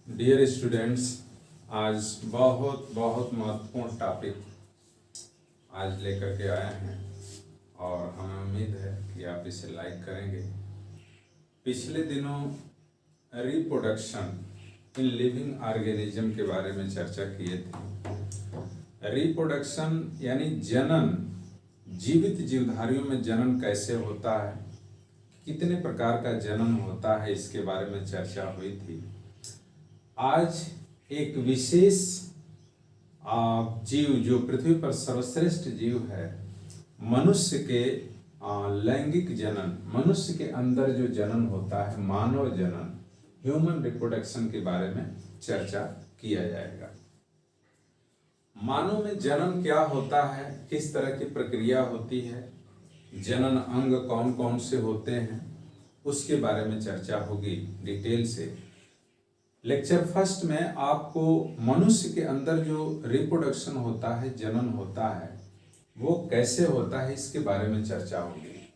Dear students, आज बहुत बहुत महत्वपूर्ण टॉपिक आज लेकर के आए हैं और हमें उम्मीद है कि आप इसे लाइक करेंगे। पिछले दिनों रिप्रोडक्शन इन लिविंग ऑर्गेनिज्म के बारे में चर्चा किए थे। रिप्रोडक्शन यानी जनन, जीवित जीवधारियों में जनन कैसे होता है, कितने प्रकार का जनन होता है, इसके बारे में चर्चा हुई थी। आज एक विशेष जीव जो पृथ्वी पर सर्वश्रेष्ठ जीव है, मनुष्य के लैंगिक जनन, मनुष्य के अंदर जो जनन होता है, मानव जनन, ह्यूमन रिप्रोडक्शन के बारे में चर्चा किया जाएगा। मानव में जनन क्या होता है, किस तरह की प्रक्रिया होती है, जनन अंग कौन कौन से होते हैं, उसके बारे में चर्चा होगी डिटेल से। लेक्चर फर्स्ट में आपको मनुष्य के अंदर जो रिप्रोडक्शन होता है, जनन होता है, वो कैसे होता है, इसके बारे में चर्चा होगी।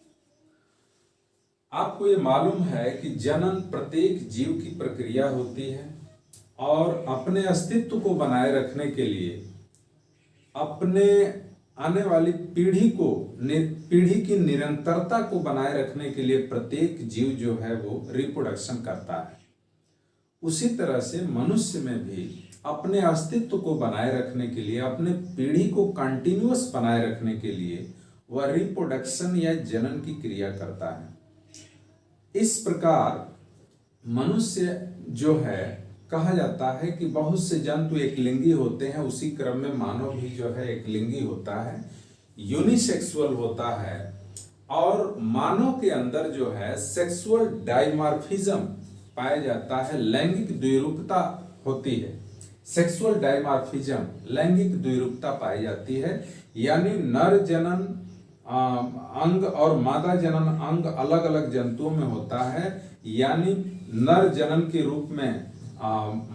आपको ये मालूम है कि जनन प्रत्येक जीव की प्रक्रिया होती है और अपने अस्तित्व को बनाए रखने के लिए, अपने आने वाली पीढ़ी की निरंतरता को बनाए रखने के लिए प्रत्येक जीव जो है वो रिप्रोडक्शन करता है। उसी तरह से मनुष्य में भी अपने अस्तित्व को बनाए रखने के लिए, अपने पीढ़ी को कंटिन्यूअस बनाए रखने के लिए वह रिप्रोडक्शन या जनन की क्रिया करता है। इस प्रकार मनुष्य जो है, कहा जाता है कि बहुत से जंतु एक लिंगी होते हैं, उसी क्रम में मानव भी जो है एक लिंगी होता है, यूनिसेक्सुअल होता है। और मानव के अंदर जो है सेक्सुअल डायमॉर्फिज्म पाया जाता है, लैंगिक द्विरूपता होती है। सेक्सुअल डायमॉर्फिज्म, लैंगिक द्विरूपता पाई जाती है, यानी नर जनन अंग और मादा जनन अंग अलग अलग जंतुओं में होता है। यानी नर जनन के रूप में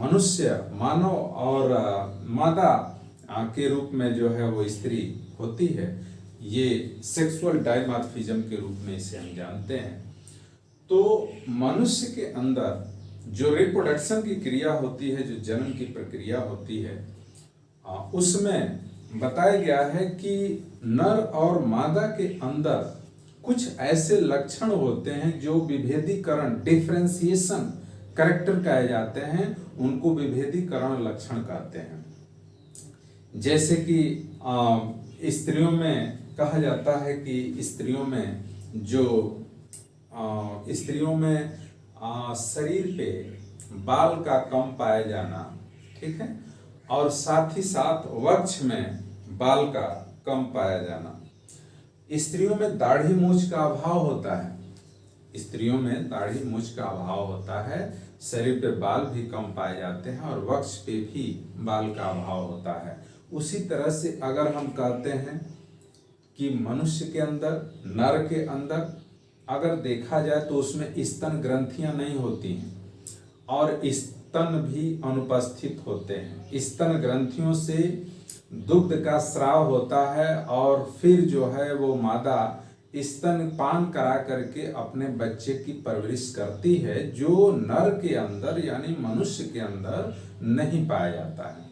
मनुष्य, मानव, और मादा के रूप में जो है वो स्त्री होती है। ये सेक्सुअल डायमॉर्फिज्म के रूप में इसे हम जानते हैं। तो मनुष्य के अंदर जो रिप्रोडक्शन की क्रिया होती है, जो जनन की प्रक्रिया होती है, उसमें बताया गया है कि नर और मादा के अंदर कुछ ऐसे लक्षण होते हैं जो विभेदीकरण, डिफरेंशिएशन कैरेक्टर कहे जाते हैं, उनको विभेदीकरण लक्षण कहते हैं। जैसे कि स्त्रियों में कहा जाता है कि स्त्रियों में शरीर पे बाल का कम पाया जाना, ठीक है, और साथ ही साथ वक्ष में बाल का कम पाया जाना। स्त्रियों में दाढ़ी मूंछ का अभाव होता है, स्त्रियों में दाढ़ी मूंछ का अभाव होता है, शरीर पे बाल भी कम पाए जाते हैं और वक्ष पे भी बाल का अभाव होता है। उसी तरह से अगर हम कहते हैं कि मनुष्य के अंदर, नर के अंदर अगर देखा जाए तो उसमें स्तन ग्रंथियां नहीं होती हैं और स्तन भी अनुपस्थित होते हैं। स्तन ग्रंथियों से दुग्ध का स्राव होता है और फिर जो है वो मादा स्तनपान करा करके अपने बच्चे की परवरिश करती है, जो नर के अंदर यानी मनुष्य के अंदर नहीं पाया जाता है।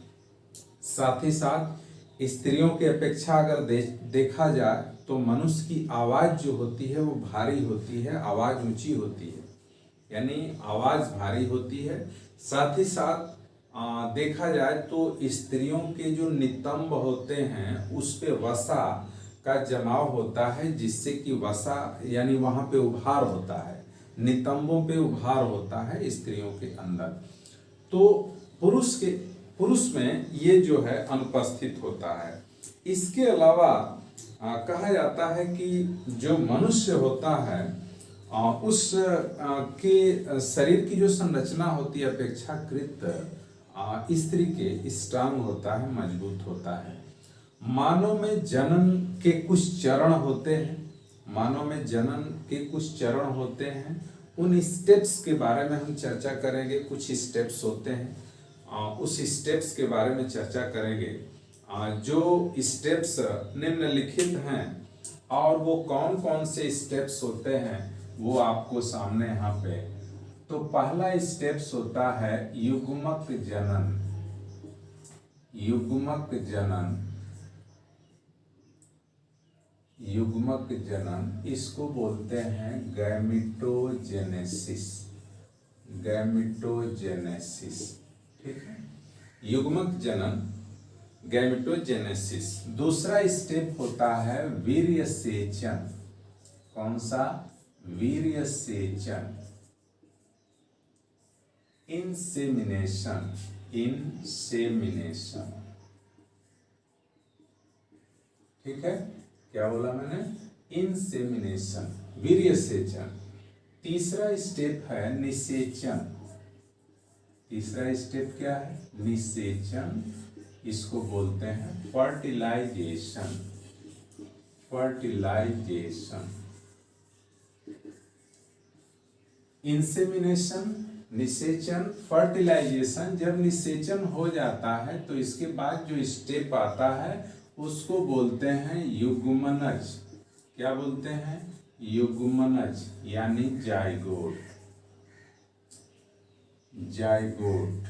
साथ ही साथ स्त्रियों की अपेक्षा अगर देखा जाए तो मनुष्य की आवाज जो होती है वो भारी होती है, आवाज ऊंची होती है, यानी आवाज भारी होती है। साथ ही साथ देखा जाए तो स्त्रियों के जो नितंब होते हैं उस पे वसा का जमाव होता है, जिससे कि वसा यानी वहां पे उभार होता है, नितंबों पे उभार होता है स्त्रियों के अंदर। तो पुरुष में ये जो है अनुपस्थित होता है। इसके अलावा कहा जाता है कि जो मनुष्य होता है उस के शरीर की जो संरचना होती है अपेक्षाकृत स्त्री के स्ट्रांग होता है, मजबूत होता है। मानव में जनन के कुछ चरण होते हैं, मानव में जनन के कुछ चरण होते हैं, उन स्टेप्स के बारे में हम चर्चा करेंगे। कुछ स्टेप्स होते हैं, उस स्टेप्स के बारे में चर्चा करेंगे। जो स्टेप्स निम्नलिखित हैं और वो कौन कौन से स्टेप्स होते हैं वो आपको सामने यहाँ पे तो पहला स्टेप्स होता है युग्मक जनन। युग्मक जनन, युग्मक जनन इसको बोलते हैं गैमिटोजेनेसिस। गैमिटोजेनेसिस, ठीक है, युग्मक जनन, गैमिटोजेनेसिस। दूसरा स्टेप होता है वीर्य सेचन। कौन सा? वीर्य सेचन, इंसेमिनेशन। इंसेमिनेशन, ठीक है, क्या बोला मैंने? इंसेमिनेशन, वीर्य सेचन। तीसरा स्टेप है निषेचन। तीसरा स्टेप क्या है? निषेचन, इसको बोलते हैं फर्टिलाइजेशन। फर्टिलाइजेशन, इंसेमिनेशन, निषेचन, फर्टिलाइजेशन। जब निषेचन हो जाता है तो इसके बाद जो स्टेप आता है उसको बोलते हैं युग्मनज। क्या बोलते हैं? युग्मनज, यानी जाइगोट। जाइगोट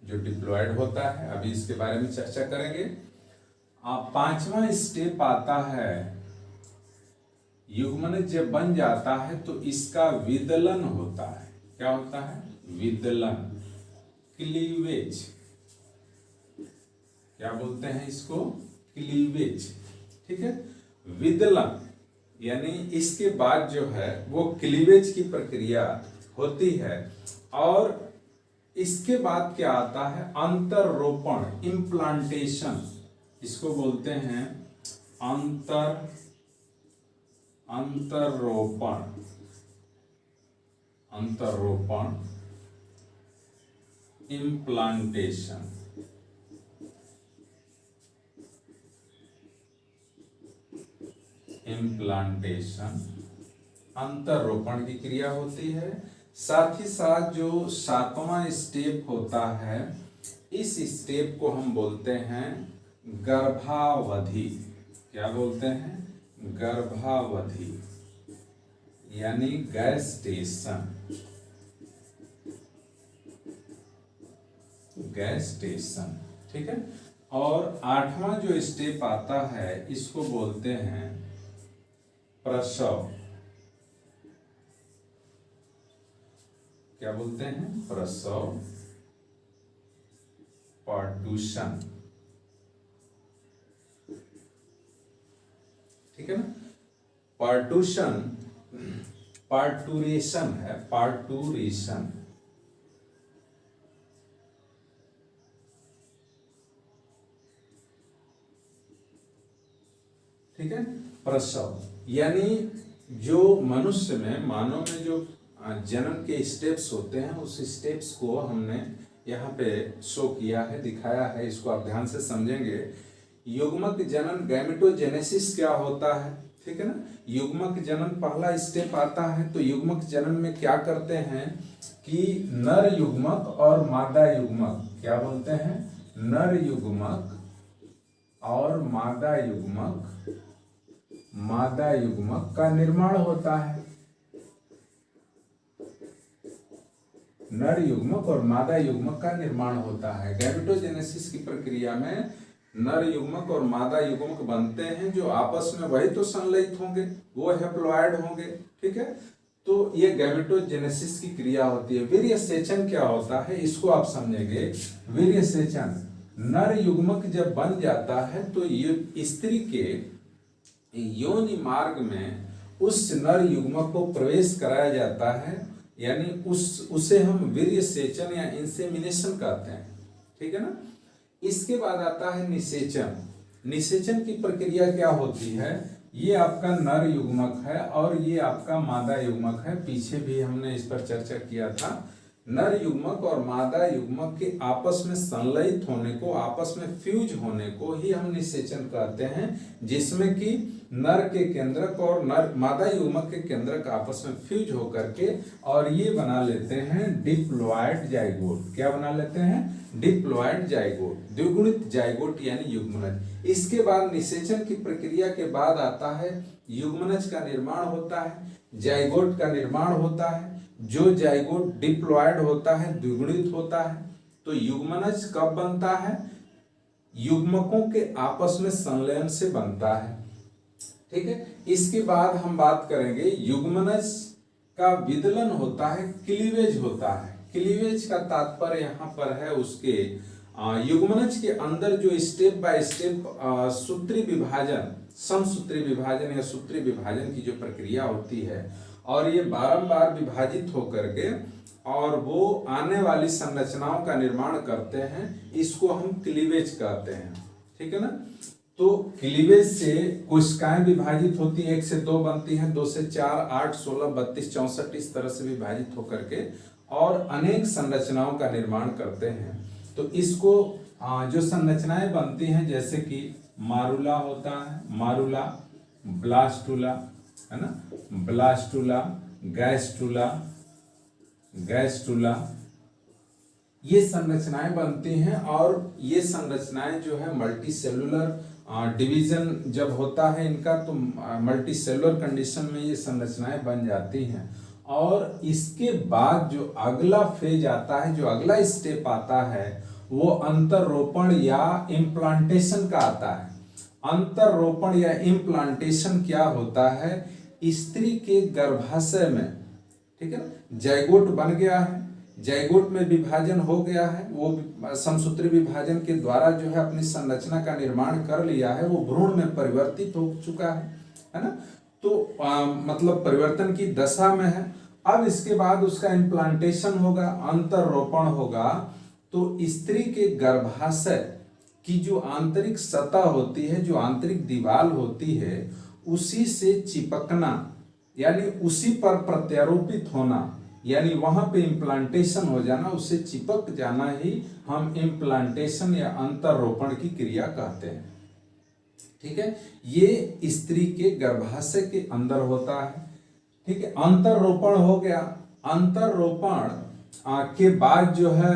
जो डिप्लॉयड होता है, अभी इसके बारे में चर्चा करेंगे। पांचवा स्टेप आता है युग्मनज जब बन जाता है तो इसका विदलन होता है। क्या होता है? विदलन, क्लीवेज। क्या बोलते हैं इसको? क्लीवेज, ठीक है। विदलन यानी इसके बाद जो है वो क्लीवेज की प्रक्रिया होती है। और इसके बाद क्या आता है? अंतररोपण, इम्प्लांटेशन। इसको बोलते हैं अंतररोपण। अंतररोपण, इम्प्लांटेशन। इम्प्लांटेशन, अंतररोपण की क्रिया होती है। साथ ही साथ जो सातवां स्टेप होता है, इस स्टेप को हम बोलते हैं गर्भावधि। क्या बोलते हैं? गर्भावधि, यानी गैस्टेशन। गैस्टेशन, ठीक है। और आठवां जो स्टेप आता है इसको बोलते हैं प्रसव। क्या बोलते हैं? प्रसव, पार्टूशन, ठीक है ना। पार्टूशन, पार्टूरेशन है, पार्टूरेशन, ठीक है। प्रसव यानी जो मनुष्य में, मानव में जो जन्म के स्टेप्स होते हैं, उस स्टेप्स को हमने यहाँ पे शो किया है, दिखाया है। इसको आप ध्यान से समझेंगे। युग्मक जनन, गैमेटोजेनेसिस क्या होता है, ठीक है ना। युग्मक जनन पहला स्टेप आता है। तो युग्मक जनन में क्या करते हैं कि नर युग्मक और मादा युग्मक, क्या बोलते हैं? नर युग्मक और मादा युग्मक, मादा युग्मक का निर्माण होता है। नर युग्मक और मादा युग्मक का निर्माण होता है। गैमेटोजेनेसिस की प्रक्रिया में नर युग्मक और मादा युग्मक बनते हैं, जो आपस में वही तो संलयित होंगे, वो हैप्लॉयड होंगे, ठीक है। तो ये गैमेटोजेनेसिस की क्रिया होती है। वीर्य सेचन क्या होता है, इसको आप समझेंगे। वीर्य सेचन, नर युग्मक जब बन जाता है तो ये स्त्री के योनि मार्ग में उस नर युग्मक को प्रवेश कराया जाता है, यानी उसे हम वीर्य सेचन या इंसेमिनेशन कहते हैं, ठीक है ना। इसके बाद आता है निषेचन। निषेचन की प्रक्रिया क्या होती है? ये आपका नर युग्मक है और ये आपका मादा युग्मक है। पीछे भी हमने इस पर चर्चा किया था। नर युग्मक और मादा युग्मक के आपस में संलयित होने को, आपस में फ्यूज होने को ही हम निषेचन कहते हैं, जिसमें कि नर के केंद्रक और नर मादा युग्मक के केंद्रक आपस में फ्यूज होकर के और ये बना लेते हैं डिप्लॉयड जाइगोट। क्या बना लेते हैं? डिप्लॉयड जाइगोट, द्विगुणित जाइगोट यानी युग्मनज। इसके बाद निषेचन की प्रक्रिया के बाद आता है युग्मनज का निर्माण होता है, जाइगोट का निर्माण होता है। जो जाइगोट डिप्लॉयड होता है, द्विगुणित होता है, तो युग्मनज कब बनता है? युग्मकों के आपस में संलयन से बनता है। ठीक है, इसके बाद हम बात करेंगे युग्मनज का विदलन होता है, क्लीवेज होता है। क्लीवेज का तात्पर्य यहाँ पर है उसके युग्मनज के अंदर जो स्टेप बाय स्टेप सूत्री विभाजन, समसूत्री विभाजन या सूत्री विभाजन की जो प्रक्रिया होती है, और ये बारंबार विभाजित होकर के और वो आने वाली संरचनाओं का निर्माण करते हैं, इसको हम क्लीवेज कहते हैं। ठीक है ना। तो क्लीवेज से कोशिकाएं विभाजित होती है, 1 से 2 बनती हैं, 2 से 4, 8, 16, 32, 64 इस तरह से विभाजित होकर के और अनेक संरचनाओं का निर्माण करते हैं। तो इसको जो संरचनाएं बनती हैं जैसे कि मारुला होता है, मारुला, ब्लास्टुला, है ना, ब्लास्टुला, गैस्टुला, गैस्टुला, ये संरचनाएं बनती हैं। और ये संरचनाएं जो है मल्टी सेलुलर डिवीजन जब होता है इनका, तो मल्टी सेलुलर कंडीशन में ये संरचनाएं बन जाती हैं। और इसके बाद जो अगला फेज आता है, जो अगला स्टेप आता है, वो अंतररोपण या इम्प्लांटेशन का आता है। अंतररोपण या इम्प्लांटेशन क्या होता है? स्त्री के गर्भाशय में, ठीक है ना, जाइगोट बन गया है, जाइगोट में विभाजन हो गया है, वो समसूत्री विभाजन के द्वारा जो है अपनी संरचना का निर्माण कर लिया है, वो भ्रूण में परिवर्तित हो चुका है ना। तो मतलब परिवर्तन की दशा में है। अब इसके बाद उसका इम्प्लांटेशन होगा, अंतररोपण होगा। तो स्त्री के गर्भाशय की जो आंतरिक सतह होती है, जो आंतरिक दीवार होती है, उसी से चिपकना यानी उसी पर प्रत्यारोपित होना, यानी वहां पे इम्प्लांटेशन हो जाना, उससे चिपक जाना ही हम इम्प्लांटेशन या अंतररोपण की क्रिया कहते हैं। ठीक है, ये स्त्री के गर्भाशय के अंदर होता है। ठीक है, अंतररोपण हो गया। अंतररोपण के बाद जो है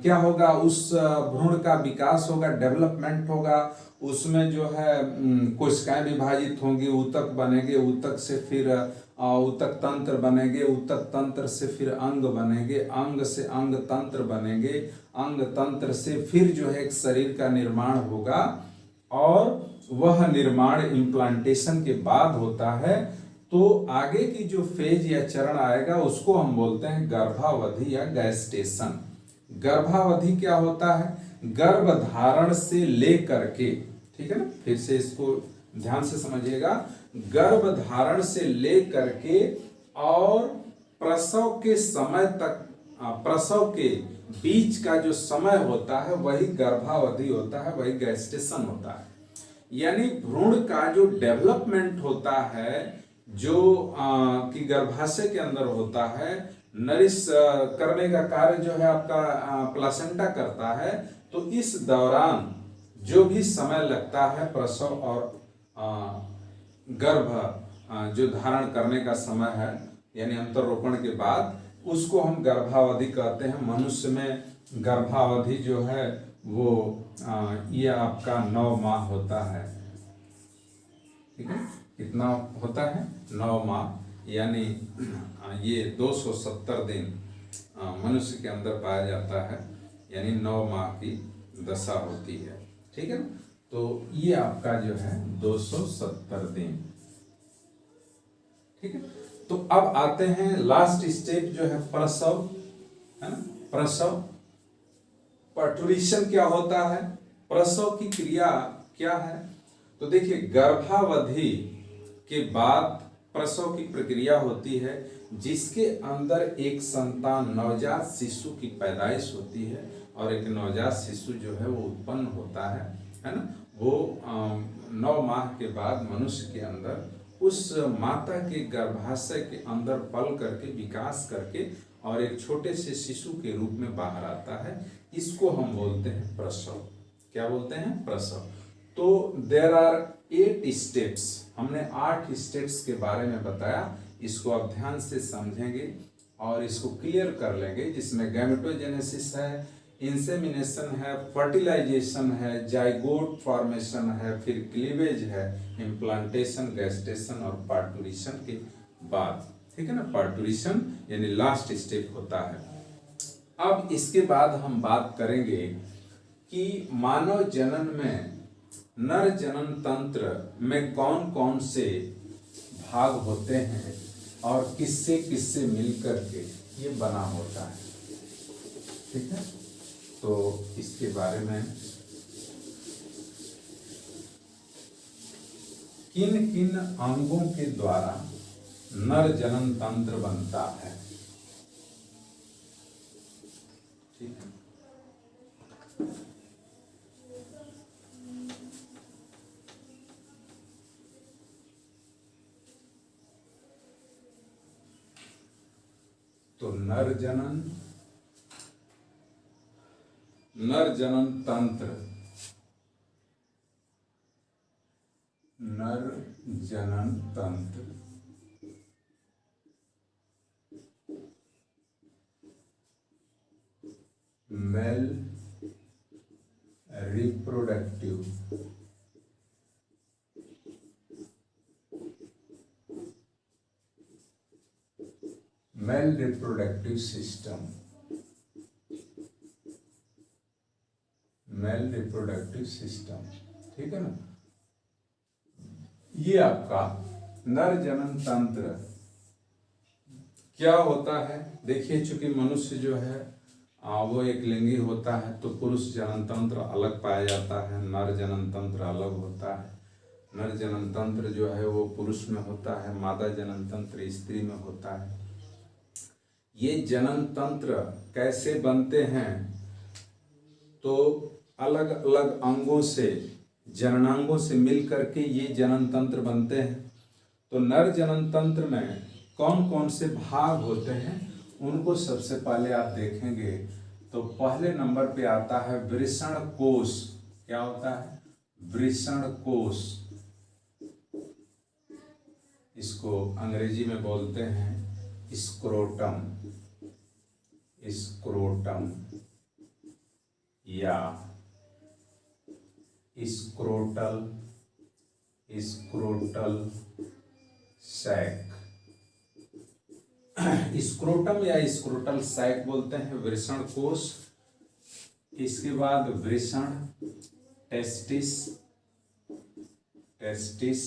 क्या होगा, उस भ्रूण का विकास होगा, डेवलपमेंट होगा, उसमें जो है कोशिकाएं विभाजित होंगी, ऊतक बनेंगे, ऊतक से फिर ऊतक तंत्र बनेंगे, ऊतक तंत्र से फिर अंग बनेंगे, अंग से अंग तंत्र बनेंगे, अंग तंत्र से फिर जो है एक शरीर का निर्माण होगा। और वह निर्माण इम्प्लांटेशन के बाद होता है। तो आगे की जो फेज या चरण आएगा उसको हम बोलते हैं गर्भावधि या गैस्टेशन। गर्भावधि क्या होता है? गर्भ धारण से लेकर के, ठीक है ना, फिर से इसको ध्यान से समझिएगा, गर्भ धारण से लेकर के और प्रसव के समय तक, प्रसव के बीच का जो समय होता है वही गर्भावधि होता है, वही गैस्टेशन होता है। यानी भ्रूण का जो डेवलपमेंट होता है, जो कि गर्भाशय के अंदर होता है, नरिश करने का कार्य जो है आपका प्लासेंटा करता है। तो इस दौरान जो भी समय लगता है प्रसव और गर्भ जो धारण करने का समय है, यानी अंतररोपण के बाद, उसको हम गर्भावधि कहते हैं। मनुष्य में गर्भावधि जो है वो ये आपका 9 माह होता है। ठीक है, कितना होता है? 9 माह, यानी ये 270 दिन मनुष्य के अंदर पाया जाता है, यानी 9 माह की दशा होती है। ठीक है ना। तो ये आपका जो है 270 दिन। ठीक है, तो अब आते हैं लास्ट स्टेप जो है प्रसव, है ना। प्रसव, पार्टुरेशन क्या होता है, प्रसव की क्रिया क्या है? तो देखिए, गर्भावधि के बाद प्रसव की प्रक्रिया होती है, जिसके अंदर एक संतान, नवजात शिशु की पैदाइश होती है और एक नवजात शिशु जो है वो उत्पन्न होता है ना। वो 9 माह के बाद मनुष्य के अंदर उस माता के गर्भाशय के अंदर पल करके, विकास करके और एक छोटे से शिशु के रूप में बाहर आता है। इसको हम बोलते हैं प्रसव। क्या बोलते हैं? प्रसव। तो देयर आर 8 स्टेप्स, हमने 8 स्टेप्स के बारे में बताया। इसको आप ध्यान से समझेंगे और इसको क्लियर कर लेंगे, जिसमें गैमेटोजेनेसिस है, इंसेमिनेशन है, फर्टिलाइजेशन है, जाइगोट फॉर्मेशन है, फिर क्लीवेज है, इम्प्लांटेशन, गैस्टेशन और पार्टुरेशन के बाद। ठीक है ना, पार्टुरिशन यानी लास्ट स्टेप होता है। अब इसके बाद हम बात करेंगे कि मानव जनन में नर जनन तंत्र में कौन कौन से भाग होते हैं और किससे किससे मिलकर के ये बना होता है, ठीक है। तो इसके बारे में किन किन अंगों के द्वारा नर जनन तंत्र बनता है, ठीक है। तो नर जनन तंत्र, नर जनन तंत्र male reproductive system, male reproductive system, ठीक है ना। ये आपका नर जनन तंत्र क्या होता है, देखिए चूंकि मनुष्य जो है वो एक लिंगी होता है, तो पुरुष जनन तंत्र अलग पाया जाता है, नर जनन तंत्र अलग होता है। नर जनन तंत्र जो है वो पुरुष में होता है, मादा जनन तंत्र स्त्री में होता है। ये जनन तंत्र कैसे बनते हैं, तो अलग अलग अंगों से, जननांगों से मिल करके ये जनन तंत्र बनते हैं। तो नर जनन तंत्र में कौन कौन से भाग होते हैं उनको सबसे पहले आप देखेंगे तो पहले नंबर पे आता है वृषण कोश। क्या होता है? वृषण कोश। इसको अंग्रेजी में बोलते हैं स्क्रोटम, स्क्रोटम या स्क्रोटल, स्क्रोटल सैक। स्क्रोटम या स्क्रोटल सैक बोलते हैं वृषण कोश। इसके बाद वृषण, टेस्टिस, टेस्टिस,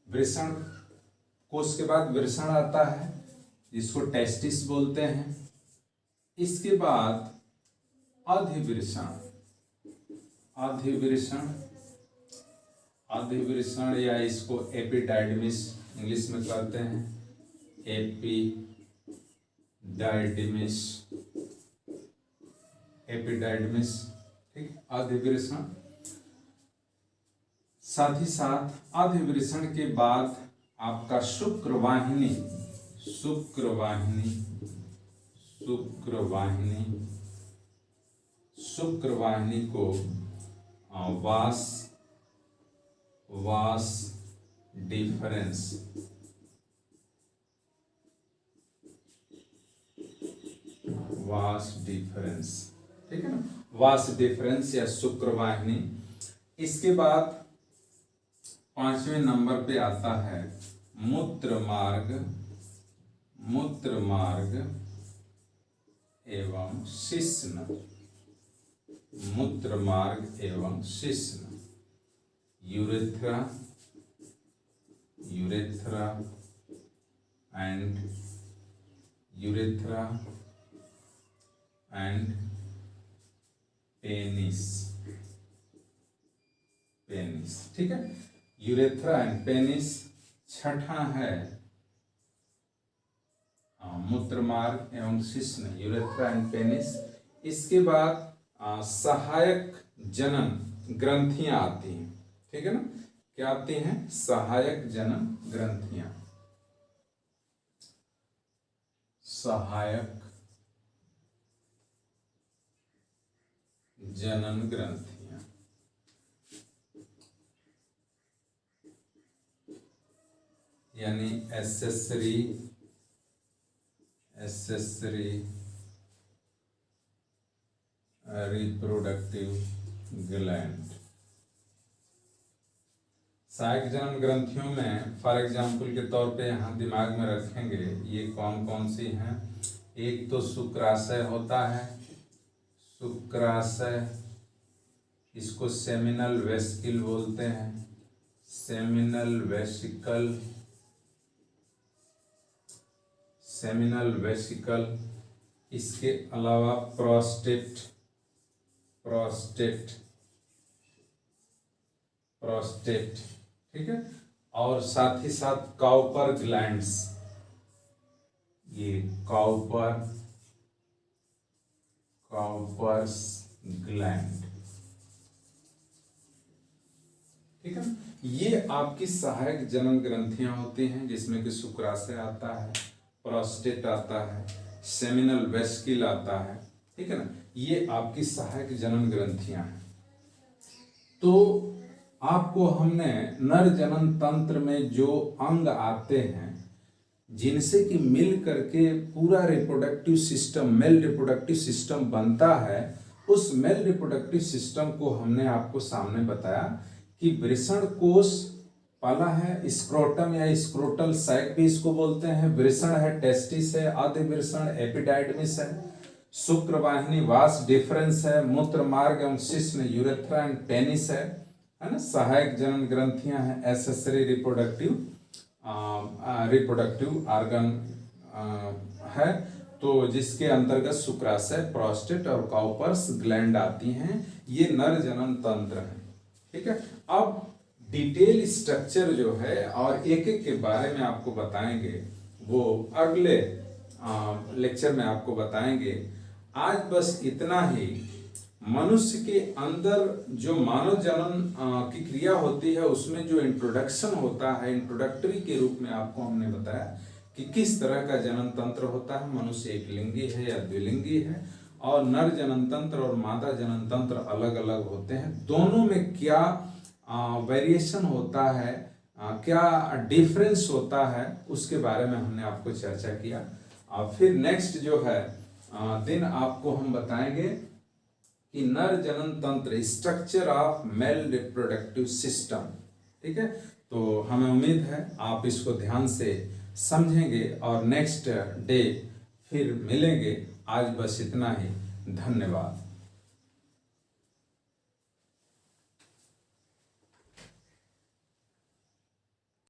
वृषण कोश के बाद वृषण आता है जिसको टेस्टिस बोलते हैं। इसके बाद अधिवृषण, अधिवृषण, अधिवृषण या इसको एपिडाइडमिस इंग्लिश में कहते हैं, एपिडाइडमिस, एपिडाइडमिस, ठीक। अधिवृषण, साथ ही साथ अधिवृषण के बाद आपका शुक्रवाहिनी, शुक्रवाहिनी, शुक्रवाहिनी, शुक्रवाहिनी को वास, वास डिफरेंस, वास डिफरेंस, ठीक है ना, वास डिफरेंस या शुक्रवाहिनी। इसके बाद पांचवें नंबर पे आता है मूत्र मार्ग, मूत्र मार्ग एवं शिश्न, मूत्र मार्ग एवं शिश्न, urethra, urethra and urethra and penis, penis, ठीक है। Urethra and penis. छठा है मूत्र मार्ग एवं शिश्न, यूरेथ्रा एंड पेनिस। इसके बाद सहायक जनन ग्रंथियां आती हैं, ठीक है ना। क्या आती हैं? सहायक जनन ग्रंथियां, सहायक जनन ग्रंथियां। यानी एसेसरी, एसेसरी रिप्रोडक्टिव ग्लैंड, सहायक जन्म ग्रंथियों में फॉर एग्जाम्पल के तौर पे यहाँ दिमाग में रखेंगे ये कौन कौन सी हैं। एक तो शुक्राशय होता है, शुक्राशय, इसको सेमिनल वेसिकल बोलते हैं, सेमिनल वेसिकल, सेमिनल वेसिकल। इसके अलावा प्रोस्टेट, प्रोस्टेट, प्रोस्टेट, ठीक है। और साथ ही साथ काउपर ग्लैंड्स, ये काउपर, काउपर्स ग्लैंड, ठीक है। ये आपकी सहायक जनन ग्रंथियां होती हैं जिसमें कि शुक्राशय आता है, प्रोस्टेट आता है, सेमिनल वेसिकल आता है, ठीक है ना। ये आपकी सहायक जनन ग्रंथियां हैं। तो आपको हमने नर जनन तंत्र में जो अंग आते हैं जिनसे कि मिल करके पूरा reproductive system, male reproductive system बनता है, उस मेल रिप्रोडक्टिव सिस्टम को हमने आपको सामने बताया कि वृषण कोश पहला है, स्क्रोटम या स्क्रोटल सैक भी इसको बोलते हैं, वृषण है, टेस्टिस है, अधिवृषण एपिडाइडमिस है, शुक्रवाहिनी वास डिफरेंस है, मूत्र मार्ग एवं शिश्न यूरेथ्रा एंड पेनिस है ना। सहायक जनन ग्रंथियां हैं, एसेसरी रिप्रोडक्टिव रिप्रोडक्टिव ऑर्गन है, तो जिसके अंतर्गत शुक्राशय, प्रोस्टेट और काउपर्स ग्लैंड आती हैं। ये नर जनन तंत्र है, ठीक है। अब डिटेल स्ट्रक्चर जो है और एक एक के बारे में आपको बताएंगे, वो अगले लेक्चर में आपको बताएंगे। आज बस इतना ही। मनुष्य के अंदर जो मानव जनन की क्रिया होती है उसमें जो इंट्रोडक्शन होता है, इंट्रोडक्टरी के रूप में आपको हमने बताया कि किस तरह का जनन तंत्र होता है। मनुष्य एक लिंगी है या द्विलिंगी है, और नर जनन तंत्र और मादा जनन तंत्र अलग अलग होते हैं। दोनों में क्या वेरिएशन होता है, क्या डिफरेंस होता है, उसके बारे में हमने आपको चर्चा किया। और फिर नेक्स्ट जो है दिन आपको हम बताएंगे कि नर जनन तंत्र, structure of male reproductive system, ठीक है। तो हमें उम्मीद है आप इसको ध्यान से समझेंगे और नेक्स्ट डे फिर मिलेंगे। आज बस इतना ही, धन्यवाद।